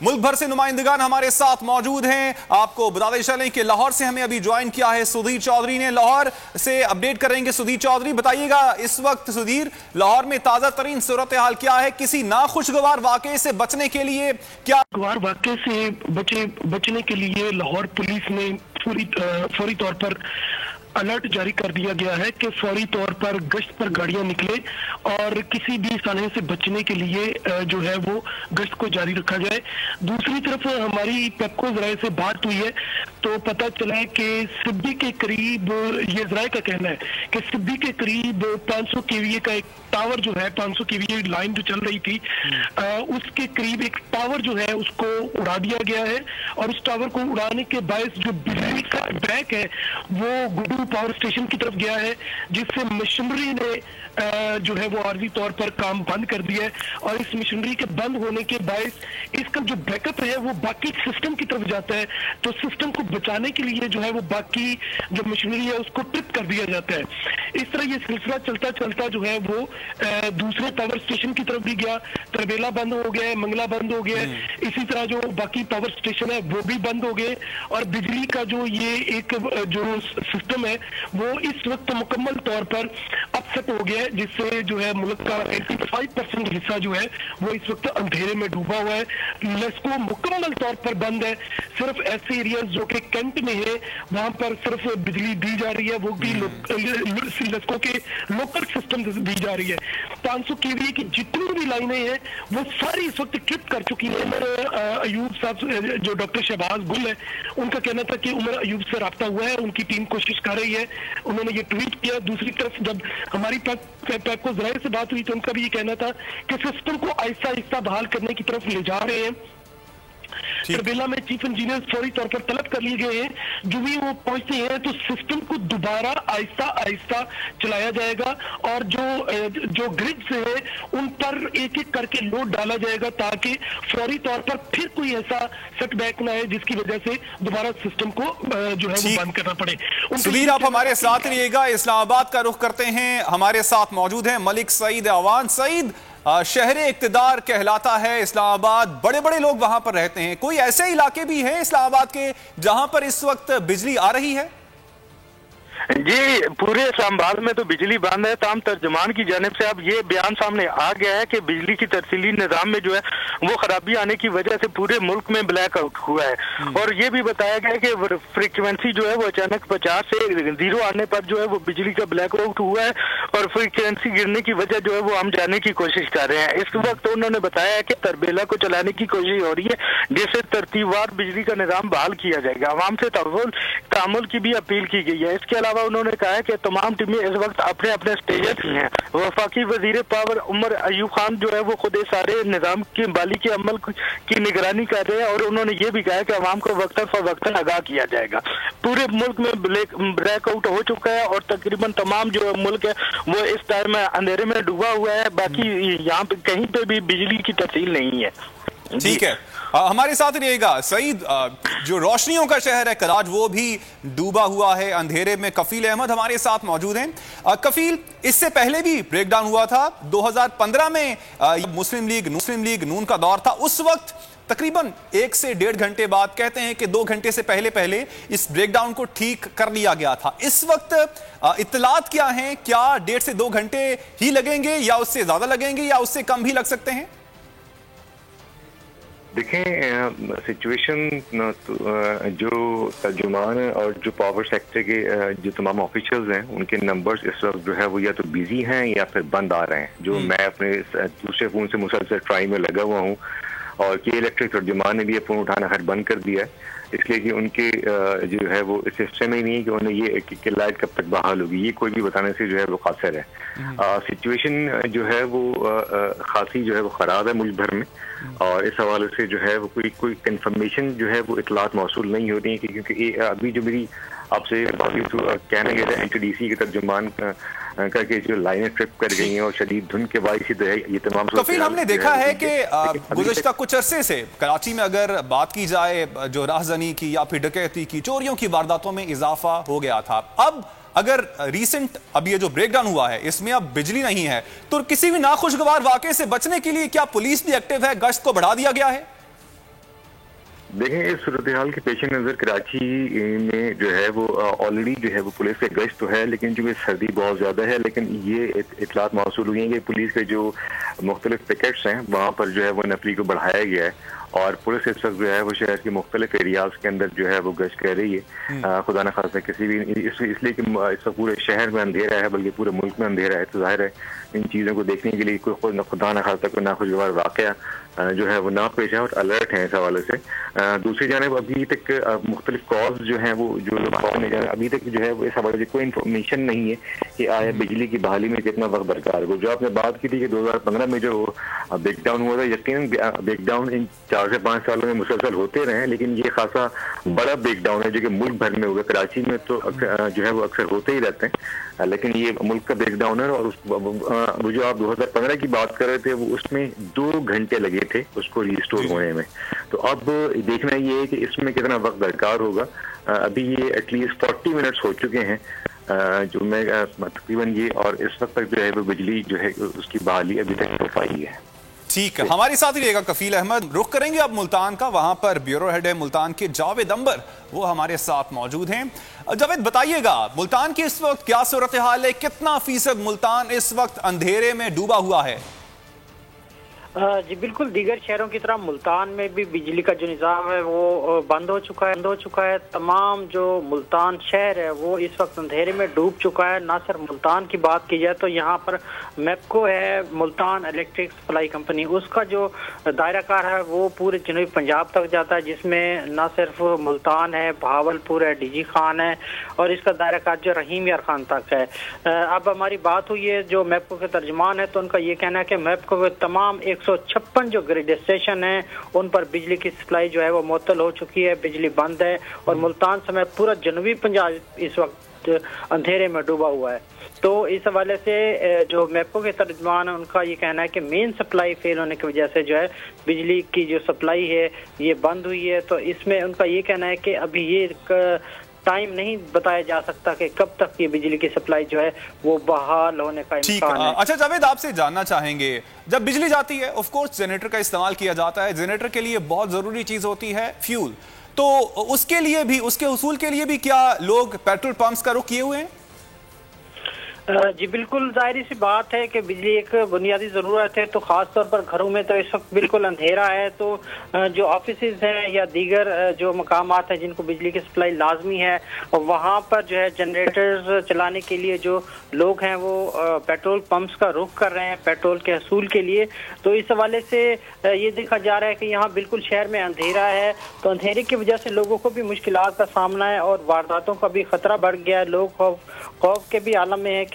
मुल्क भर से नुमाइंदगान हमारे साथ मौजूद हैं। आपको बताते चलें कि लाहौर से हमें अभी ज्वाइन किया है सुधीर चौधरी ने। लाहौर से अपडेट करेंगे। सुधीर चौधरी, बताइएगा इस वक्त सुधीर, लाहौर में ताजा तरीन सूरत हाल क्या है? किसी नाखुशगवार वाकये से बचने के लिए क्या वाकये से बचने के लिए लाहौर पुलिस ने फौरी तौर पर अलर्ट जारी कर दिया गया है कि फौरी तौर पर गश्त पर गाड़ियां निकले और किसी भी साने से बचने के लिए जो है वो गश्त को जारी रखा जाए। दूसरी तरफ हमारी पेप्को जराए से बात हुई है तो पता चला है कि सिब्बी के करीब, ये जराए का कहना है कि सिब्बी के करीब 500 केवीए का एक टावर जो है, 500 केवीए लाइन जो चल रही थी उसके करीब एक टावर जो है उसको उड़ा दिया गया है और उस टावर को उड़ाने के बायस जो बिजली का ब्रेक है वो गुडू पावर स्टेशन की तरफ गया है, जिससे मशीनरी ने जो है वो आर्जी तौर पर काम बंद कर दिया है और इस मशीनरी के बंद होने के बायस इसका जो बैकअप है वो बाकी सिस्टम की तरफ जाता है। तो सिस्टम को बचाने के लिए जो है वो बाकी जो मशीनरी है उसको ट्रिप कर दिया जाता है। इस तरह ये सिलसिला चलता चलता जो है वो दूसरे पावर स्टेशन की तरफ भी गया। तरबेला बंद हो गया है, मंगला बंद हो गया है, इसी तरह जो बाकी पावर स्टेशन है वो भी बंद हो गए और बिजली का जो ये एक जो सिस्टम है वो इस वक्त मुकम्मल तौर पर अपसेट हो गया है, जिससे जो है मुल्क का 85% हिस्सा जो है वो इस वक्त अंधेरे में डूबा हुआ है। लेस्को मुकम्मल तौर पर बंद है। सिर्फ ऐसे एरियाज जो कि कैंट में है वहां पर सिर्फ बिजली दी जा रही है, वो भी लेस्को के लोकल सिस्टम से दी जा रही है। 500 केवीए की जितनी भी लाइनें हैं वो सारी इस वक्त ट्रिप कर चुकी है। अयूब साहब जो डॉक्टर शहबाज गुल है उनका कहना था कि उमर अयूब से रब्ता हुआ है, उनकी टीम कोशिश कर रही है, उन्होंने ये ट्वीट किया। दूसरी तरफ जब हमारी पेप्को जराए से बात हुई तो उनका भी ये कहना था कि सिस्टम को आहिस्ता आहिस्ता बहाल करने की तरफ ले जा रहे हैं। तरबेला में चीफ इंजीनियर फौरी तौर पर तलब कर लिए गए हैं। जो भी वो पहुंचते हैं तो सिस्टम को दोबारा आहिस्ता आहिस्ता चलाया जाएगा और जो ग्रिड से है उन पर एक एक करके लोड डाला जाएगा ताकि फौरी तौर पर फिर कोई ऐसा सेटबैक ना है जिसकी वजह से दोबारा सिस्टम को जो है वो बंद करना पड़े। सुधीर, आप हमारे साथ रहिएगा। इस्लामाबाद का रुख करते हैं। हमारे साथ मौजूद हैं मलिक सईद अवान। सईद, शहरे इक्तदार कहलाता है इस्लामाबाद, बड़े बड़े लोग वहां पर रहते हैं। कोई ऐसे इलाके भी हैं इस्लामाबाद के जहां पर इस वक्त बिजली आ रही है? जी, पूरे इस्लामाबाद में तो बिजली बंद है। ताम तर्जुमान की जानिब से अब ये बयान सामने आ गया है कि बिजली की तरसीली निजाम में जो है वो खराबी आने की वजह से पूरे मुल्क में ब्लैक आउट हुआ है और ये भी बताया गया है कि फ्रीक्वेंसी जो है वो अचानक 50 से 0 आने पर जो है वो बिजली का ब्लैक आउट हुआ है और फ्रीक्वेंसी गिरने की वजह जो है वो हम जाने की कोशिश कर रहे हैं। इस वक्त उन्होंने बताया है कि तरबेला को चलाने की कोशिश हो रही है जिससे तरतीबवार बिजली का निजाम बहाल किया जाएगा। आवाम से तामुल की भी अपील की गई है। इसके अलावा उन्होंने कहा है कि तमाम टीमें इस वक्त अपने अपने स्टेजेस में हैं। वफाकी वजीर पावर उमर अयूब खान जो है वो खुद सारे निजाम की बाली के अमल की निगरानी कर रहे हैं और उन्होंने ये भी कहा है कि अवाम को वक्तन फवक्तन आगाह किया जाएगा। पूरे मुल्क में ब्लैक आउट हो चुका है और तकरीबन तमाम जो मुल्क है वो इस टाइम अंधेरे में डूबा हुआ है। बाकी यहाँ पे कहीं पे भी बिजली की तफसील नहीं है। ठीक है, हमारे साथ रहिएगा। सईद, जो रोशनियों का शहर है कराच वो भी डूबा हुआ है अंधेरे में। कफील अहमद हमारे साथ मौजूद हैं। कफील, इससे पहले भी ब्रेकडाउन हुआ था 2015 में। मुस्लिम लीग नून का दौर था। उस वक्त तकरीबन 1 से 1.5 घंटे बाद, कहते हैं कि 2 घंटे से पहले इस ब्रेकडाउन को ठीक कर लिया गया था। इस वक्त इत्तलात क्या हैं? क्या 1.5 से 2 घंटे ही लगेंगे या उससे ज्यादा लगेंगे या उससे कम भी लग सकते हैं? देखें, सिचुएशन जो तर्जुमान और जो पावर सेक्टर के जो तमाम ऑफिशियल्स हैं उनके नंबर्स इस वक्त जो है वो या तो बिजी हैं या फिर बंद आ रहे हैं। जो मैं अपने दूसरे फ़ोन से मुसलसल ट्राई में लगा हुआ हूँ और के इलेक्ट्रिक तर्जुमान ने भी फ़ोन उठाना खैर बंद कर दिया है, इसलिए कि उनके जो है वो सिस्टम ही नहीं है कि उन्हें ये कि लाइट कब तक बहाल होगी, ये कोई भी बताने से जो है वो कासिर है। सिचुएशन जो है वो खासी जो है वो ख़राब है मुल्क भर में और इस हवाले से जो है वो कोई कंफर्मेशन जो है वो इतलात मौसूल नहीं हो रही है क्योंकि अभी जो मेरी आपसे कहने गया था NTDC के तर्जुमान करके जो लाइनें ट्रिप कर गई हैं और शदीद धुंध के बाद ये तमाम। कफील, हमने देखा है कि गुज़श्ता कुछ अरसे से कराची में अगर बात की जाए जो राहज़नी की या फिर डकैती की, चोरियों की वारदातों में इजाफा हो गया था। अब अगर रीसेंट अब ये जो ब्रेकडाउन हुआ है इसमें अब बिजली नहीं है तो किसी भी नाखुशगवार वाकये से बचने के लिए क्या पुलिस भी एक्टिव है? गश्त को बढ़ा दिया गया है? देखें, इस सूरत हाल के पेश नज़र कराची में जो है वो ऑलरेडी जो है वो पुलिस का गश्त तो है, लेकिन जो सर्दी बहुत ज़्यादा है, लेकिन ये इतलात मौसूल हुई हैं कि पुलिस के जो मुख्तलिफ पिकेट्स हैं वहाँ पर जो है वो नफरी को बढ़ाया गया है और पुलिस इस वक्त जो है वो शहर के मुख्तलिफ एरियाज के अंदर जो है वो गश्त कर रही है। खुदा न खास्ता किसी भी इसलिए कि इस वक्त पूरे शहर में अंधेरा है, बल्कि पूरे मुल्क में अंधेरा है, तो जाहिर है इन चीज़ों को देखने के लिए कोई खुदा न खास्ता कोई नाखुशगवार वाक़या जो है वो ना पेश है और अलर्ट है इस हवाले से। दूसरी जानिब अभी तक मुख्तलिफ कॉज जो हैं वो जो लोग अभी तक जो है वो इस हवाले से कोई इन्फॉर्मेशन नहीं है कि आया बिजली की बहाली में कितना वक्त दरकार हो। जो आपने बात की थी कि 2015 में जो ब्रेकडाउन हुआ था, यकीन ब्रेकडाउन इन 4 से 5 सालों में मुसलसल होते रहे, लेकिन ये खासा बड़ा ब्रेकडाउन है जो कि मुल्क भर में हुआ। कराची में तो जो है वो अक्सर होते ही रहते हैं, लेकिन ये मुल्क का ब्रेकडाउन है। और वो जो आप 2015 की बात कर रहे थे वो उसमें 2 घंटे लगे थे उसको रिस्टोर होने में। तो अब देखना ये है कि इसमें कितना वक्त दरकार होगा। अभी ये एटलीस्ट 40 मिनट्स हो चुके हैं जो मैं तकरीबन ये, और इस वक्त तक जो है वो बिजली जो है उसकी बहाली अभी तक हो पाई है। ठीक है, हमारे साथ ही रहेगा कफील अहमद। रुख करेंगे अब मुल्तान का, वहां पर ब्यूरो हेड है मुल्तान के जावेद अंबर, वो हमारे साथ मौजूद हैं। जावेद बताइएगा, मुल्तान की इस वक्त क्या सूरत हाल है, कितना फीसद मुल्तान इस वक्त अंधेरे में डूबा हुआ है? जी बिल्कुल, दीगर शहरों की तरह मुल्तान में भी बिजली का जो निज़ाम है वो बंद हो चुका है। तमाम जो मुल्तान शहर है वो इस वक्त अंधेरे में डूब चुका है। ना सिर्फ मुल्तान की बात की जाए तो यहाँ पर मैपको है, मुल्तान इलेक्ट्रिक सप्लाई कंपनी, उसका जो दायराकार है वो पूरे जनूबी पंजाब तक जाता है, जिसमें ना सिर्फ मुल्तान है, बहावलपुर है, डीजी खान है, और इसका दायराकार जो रहीम यार खान तक है। अब हमारी बात हुई है जो मैपको के तर्जमान है, तो उनका ये कहना है कि मैपको के तमाम 156 जो ग्रिड स्टेशन हैं उन पर बिजली की सप्लाई जो है वो मुअत्तल हो चुकी है, बिजली बंद है, और मुल्तान समेत पूरा जनूबी पंजाब इस वक्त अंधेरे में डूबा हुआ है। तो इस हवाले से जो मैपको के तर्जमान है उनका ये कहना है कि मेन सप्लाई फेल होने की वजह से जो है बिजली की जो सप्लाई है ये बंद हुई है। तो इसमें उनका ये कहना है कि अभी ये टाइम नहीं बताया जा सकता कि कब तक ये बिजली की सप्लाई जो है वो बहाल होने का इम्कान है। अच्छा जावेद, आपसे जानना चाहेंगे, जब बिजली जाती है ऑफ कोर्स जनरेटर का इस्तेमाल किया जाता है, जनरेटर के लिए बहुत जरूरी चीज होती है फ्यूल, तो उसके लिए भी, उसके हुसूल के लिए भी क्या लोग पेट्रोल पंप्स का रुख किए हुए हैं? जी बिल्कुल, जाहिर सी बात है कि बिजली एक बुनियादी ज़रूरत है, तो ख़ास तौर पर घरों में तो इस वक्त बिल्कुल अंधेरा है। तो जो ऑफिसेज हैं या दीगर जो मकामात हैं जिनको बिजली की सप्लाई लाजमी है, वहाँ पर जो है जनरेटर्स चलाने के लिए जो लोग हैं वो पेट्रोल पंप्स का रुख कर रहे हैं पेट्रोल के हसूल के लिए। तो इस हवाले से ये देखा जा रहा है कि यहाँ बिल्कुल शहर में अंधेरा है, तो अंधेरे की वजह से लोगों को भी मुश्किलात का सामना है और वारदातों का भी खतरा बढ़ गया है। लोग खौफ के भी आलम में है कि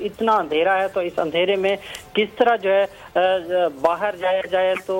इतना अंधेरा है, तो इस अंधेरे में किस तरह जो है बाहर जाया जाए। तो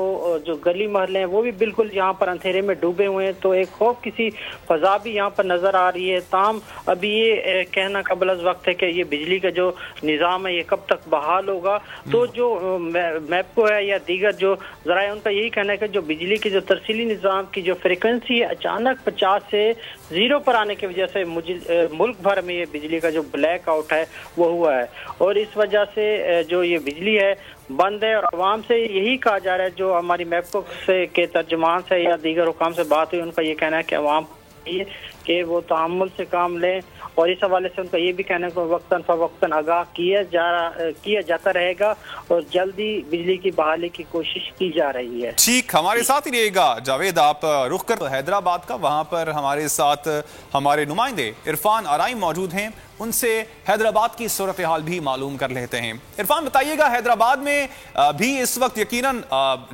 जो गली मोहल्ले हैं वो भी बिल्कुल यहाँ पर अंधेरे में डूबे हुए हैं, तो एक खौफ किसी फजा भी यहाँ पर नजर आ रही है। ताम अभी ये कहना कबल अज़ वक्त है कि ये बिजली का जो निज़ाम है ये कब तक बहाल होगा। तो जो मैपको है या दीगर जो ज़राए उनका यही कहना है कि जो बिजली की जो तरसीली निज़ाम की जो फ्रिक्वेंसी है अचानक 50 से 0 पर आने की वजह से मुल्क भर में ये बिजली का जो ब्लैक आउट है वो हुआ है, और इस वजह से जो ये बिजली है बंद है। और आवाम से यही कहा जा रहा है, जो हमारी मैपको से के तर्जमान से या दीगर हुकाम से बात हुई, उनका ये कहना है कि आवाम कि वो तहम्मुल से काम लें, और इस हवाले से उनका ये भी कहना है कि वक्तन फवक्तन आगाह किया जाता रहेगा और जल्दी बिजली की बहाली की कोशिश की जा रही है। ठीक, हमारे साथ ही रहिएगा जावेद। आप रुख कर हैदराबाद का, वहां पर हमारे साथ हमारे नुमाइंदे इरफान आराई मौजूद हैं, उनसे हैदराबाद की सूरत हाल भी मालूम कर लेते हैं। इरफान बताइएगा, हैदराबाद में भी इस वक्त यकीनन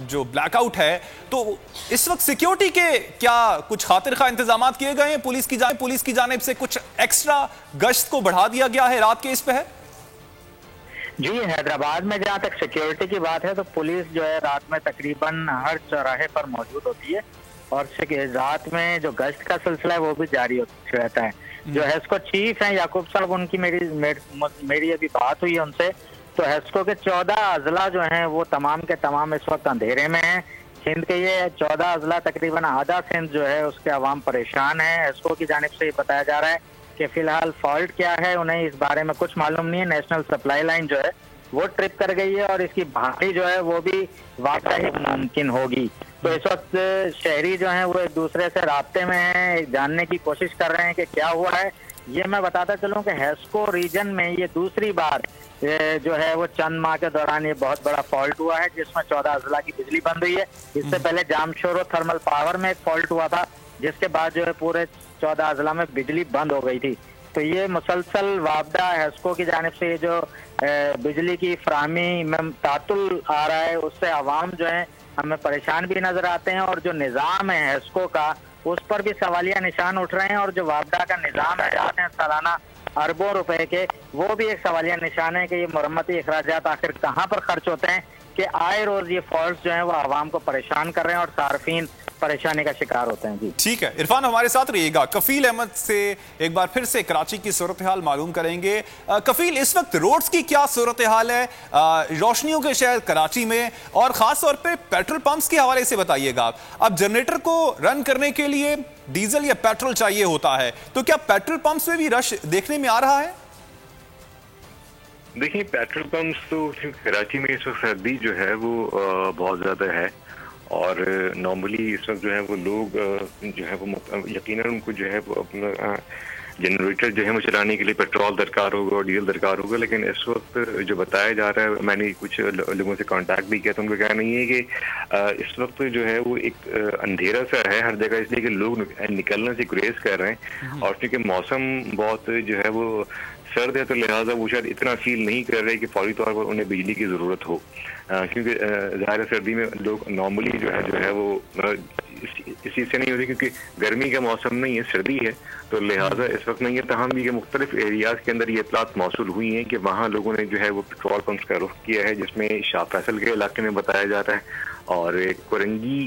जो ब्लैकआउट है, तो इस वक्त सिक्योरिटी के क्या कुछ खातिर खा इंतजाम किए गए हैं? पुलिस की जानिब से कुछ एक्स्ट्रा गश्त को बढ़ा दिया गया है रात के इस पहर? जी, हैदराबाद में जहाँ तक सिक्योरिटी की बात है तो पुलिस जो है रात में तकरीबन हर चौराहे पर मौजूद होती है, और रात में जो गश्त का सिलसिला है वो भी जारी रहता है। जो हेस्को चीफ हैं याकूब साहब, उनकी मेरी अभी बात हुई है उनसे, तो हेस्को के 14 अजला जो हैं वो तमाम के तमाम इस वक्त अंधेरे में हैं। सिंध के ये 14 अजला तकरीबन आधा सिंध जो है उसके अवाम परेशान है। हेस्को की जानिब से ये बताया जा रहा है कि फिलहाल फॉल्ट क्या है उन्हें इस बारे में कुछ मालूम नहीं है। नेशनल सप्लाई लाइन जो है वो ट्रिप कर गई है और इसकी बहाली जो है वो भी वाकई मुमकिन होगी। तो इस वक्त शहरी जो हैं वो एक दूसरे से राब्ते में हैं, जानने की कोशिश कर रहे हैं कि क्या हुआ है। ये मैं बताता चलूं कि हेस्को रीजन में ये दूसरी बार जो है वो चंद माह के दौरान ये बहुत बड़ा फॉल्ट हुआ है, जिसमें 14 अजला की बिजली बंद हुई है। इससे पहले जामशोरो थर्मल पावर में एक फॉल्ट हुआ था, जिसके बाद जो है पूरे 14 अजला में बिजली बंद हो गई थी। तो ये मुसलसल वापदा हेस्को की जानिब से जो बिजली की फराहमी में तातुल आ रहा है, उससे आवाम जो है हमें परेशान भी नजर आते हैं, और जो निज़ाम है हेस्को का उस पर भी सवालिया निशान उठ रहे हैं, और जो वापदा का निज़ाम है जाते हैं सालाना अरबों रुपए के, वो भी एक सवालिया निशान है कि ये मरम्मती अखराजात आखिर कहाँ पर खर्च होते हैं कि आए रोज ये फॉल्ट जो है वो आवाम को परेशान कर रहे हैं और सार्फिन परेशानी का शिकार होते हैं। जी ठीक है, इरफान हमारे साथ रहिएगा। कफील अहमद से एक बार फिर से कराची की सूरत हाल मालूम करेंगे। कफील, इस वक्त रोड्स की क्या सूरत हाल है रोशनियों के शहर कराची में, और खास तौर पे पेट्रोल पंप्स के हवाले से बताइएगा आप। अब जनरेटर को रन करने के लिए डीजल या पेट्रोल चाहिए होता है, तो क्या पेट्रोल पंप्स में भी रश देखने में आ रहा है? देखिए, पेट्रोल पंप्स तो कराची में इस वक्त सर्दी जो है वो बहुत ज्यादा है, और नॉर्मली इस वक्त जो है वो लोग जो है वो यकीनन उनको जो है वो अपना जनरेटर जो है वो चलाने के लिए पेट्रोल दरकार होगा और डीजल दरकार होगा। लेकिन इस वक्त जो बताया जा रहा है, मैंने कुछ लोगों से कांटेक्ट भी किया तो उनका कहना ये है कि इस वक्त जो है वो एक अंधेरा सा है हर जगह, इसलिए कि लोग निकलने से गुरेज कर रहे हैं, और क्योंकि मौसम बहुत जो है वो सर्द है तो लिहाजा वो शायद इतना फील नहीं कर रहे कि फौरी तौर पर उन्हें बिजली की ज़रूरत हो, क्योंकि ज़ाहिर सर्दी में लोग नॉर्मली जो है वो इसी से नहीं होती, क्योंकि गर्मी का मौसम नहीं है, सर्दी है, तो लिहाजा इस वक्त नहीं है। तहम भी के मुख्तलिफ एरियाज के अंदर ये इतलात मौसूल हुई हैं कि वहाँ लोगों ने जो है वो पेट्रोल पंप्स का रुख किया है, जिसमें शाह फैसल के इलाके में बताया जा रहा है, और कोरंगी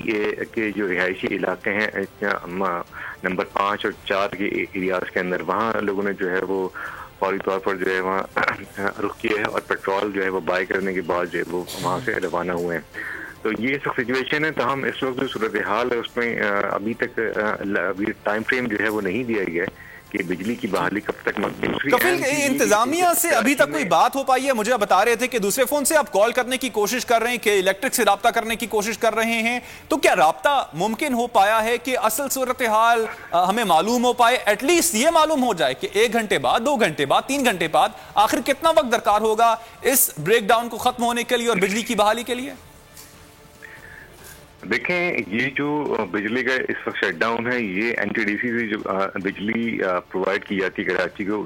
के जो रिहायशी इलाके हैं नंबर 5 और 4 के एरियाज के अंदर, वहाँ लोगों ने जो है वो फौरी तौर पर जो है वहाँ रुख किया है, और पेट्रोल जो है वो बाय करने के बाद जो है वो वहाँ से रवाना हुए हैं। तो ये सब सिचुएशन है। तो हम इस वक्त जो सूरत हाल है उसमें अभी तक अभी टाइम फ्रेम जो है वो नहीं दिया गया है कि बिजली की बहाली कब तक मकबूल। कफील, इंतजामिया से अभी तक कोई बात हो पाई है? मुझे आप बता रहे थे कि दूसरे फोन से आप कॉल करने की कोशिश कर रहे हैं, कि इलेक्ट्रिक से राब्ता करने की कोशिश कर रहे हैं, तो क्या राब्ता मुमकिन हो पाया है कि असल सूरत हाल हमें मालूम हो पाए? एटलीस्ट ये मालूम हो जाए कि 1 घंटे बाद, 2 घंटे बाद, 3 घंटे बाद आखिर कितना वक्त दरकार होगा इस ब्रेकडाउन को खत्म होने के लिए और बिजली की बहाली के लिए? देखें, ये जो बिजली का इस वक्त शटडाउन है, ये एनटीडीसी से जो बिजली प्रोवाइड की जाती है कराची को,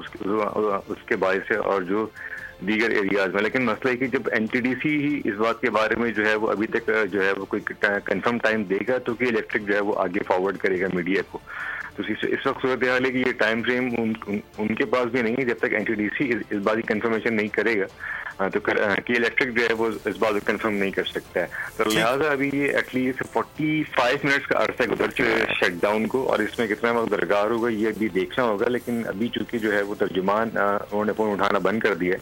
उसके बायस है, और जो दीगर एरियाज में। लेकिन मसला है कि जब एनटीडीसी ही इस बात के बारे में जो है वो अभी तक जो है वो कोई कंफर्म टाइम देगा तो कि इलेक्ट्रिक जो है वो आगे फॉरवर्ड करेगा मीडिया को। तो इस वक्त सूरत हाल है कि ये टाइम फ्रेम उनके पास भी नहीं है जब तक एनटीडीसी इस बात की कंफर्मेशन नहीं करेगा, तो कि इलेक्ट्रिक जो है वो इस बात को कंफर्म नहीं कर सकता है। तो लिहाजा अभी ये एटलीस्ट 45 मिनट्स का अर्सा गुजर चुका है शटडाउन को, और इसमें कितना वक्त दरकार होगा ये अभी देखना होगा। लेकिन अभी चूंकि जो है वो तर्जुमान उन्होंने फोन उठाना बंद कर दिया है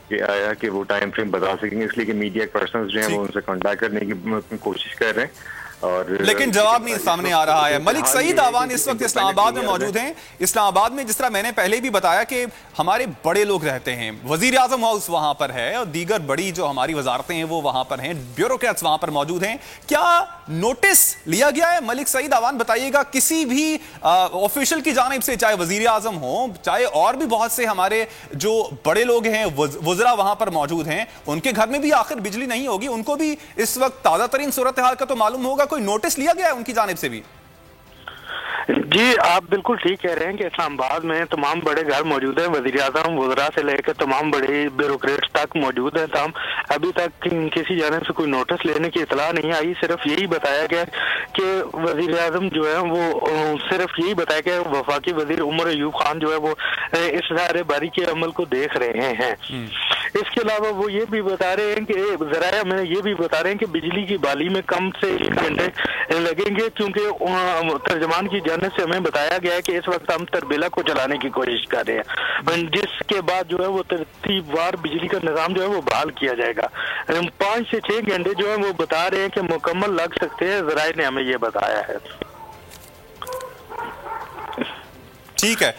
कि आया कि वो टाइम फ्रेम बता सकेंगे, इसलिए कि मीडिया पर्सन जो है वो उनसे कॉन्टैक्ट करने की कोशिश कर रहे हैं, और लेकिन जवाब नहीं सामने आ रहा है। मलिक सईद आवान इस वक्त इस्लामाबाद में मौजूद हैं। इस्लामाबाद में जिस तरह मैंने पहले भी बताया कि हमारे बड़े लोग रहते हैं, वजीर आजम हाउस वहां पर है और दीगर बड़ी जो हमारी वजारतें हैं वो वहां पर हैं, ब्यूरोक्रेट्स वहां पर मौजूद हैं। क्या नोटिस लिया गया है? मलिक सईद आवान बताइएगा, किसी भी ऑफिशियल की जानिब से, चाहे वजीर आजम हो, चाहे और भी बहुत से हमारे जो बड़े लोग हैं, वज़रा वहां पर मौजूद हैं, उनके घर में भी आखिर बिजली नहीं होगी, उनको भी इस वक्त ताजा तरीन सूरत हाल का तो मालूम होगा। कोई नोटिस लिया गया है उनकी जानिब से भी? जी, आप बिल्कुल ठीक कह रहे हैं कि इस्लामाबाद में तमाम बड़े घर मौजूद हैं, वज़ीर आज़म वज़रा से लेकर तमाम बड़े ब्यूरोक्रेट्स तक मौजूद हैं। तमाम अभी तक किसी जानिब से कोई नोटिस लेने की इतला नहीं आई। सिर्फ यही बताया गया कि वज़ीर आज़म जो है वो सिर्फ यही बताया गया, वफाकी वज़ीर उमर अयूब खान जो है वो इस सारे बारी के अमल को देख रहे हैं। इसके अलावा वो ये भी बता रहे हैं कि ज़राया में ये भी बता रहे हैं कि बिजली की बहाली में कम से 1 घंटे लगेंगे, क्योंकि तर्जमान की जानिब से हमें बताया गया है कि इस वक्त हम तरबेला को चलाने की कोशिश कर रहे हैं, जिसके बाद जो है वो तरतीबवार बिजली का निजाम जो है वो बहाल किया जाएगा। 5 से 6 घंटे जो है वो बता रहे हैं कि मुकम्मल लग सकते हैं, ज़राए ने हमें ये बताया है। ठीक है।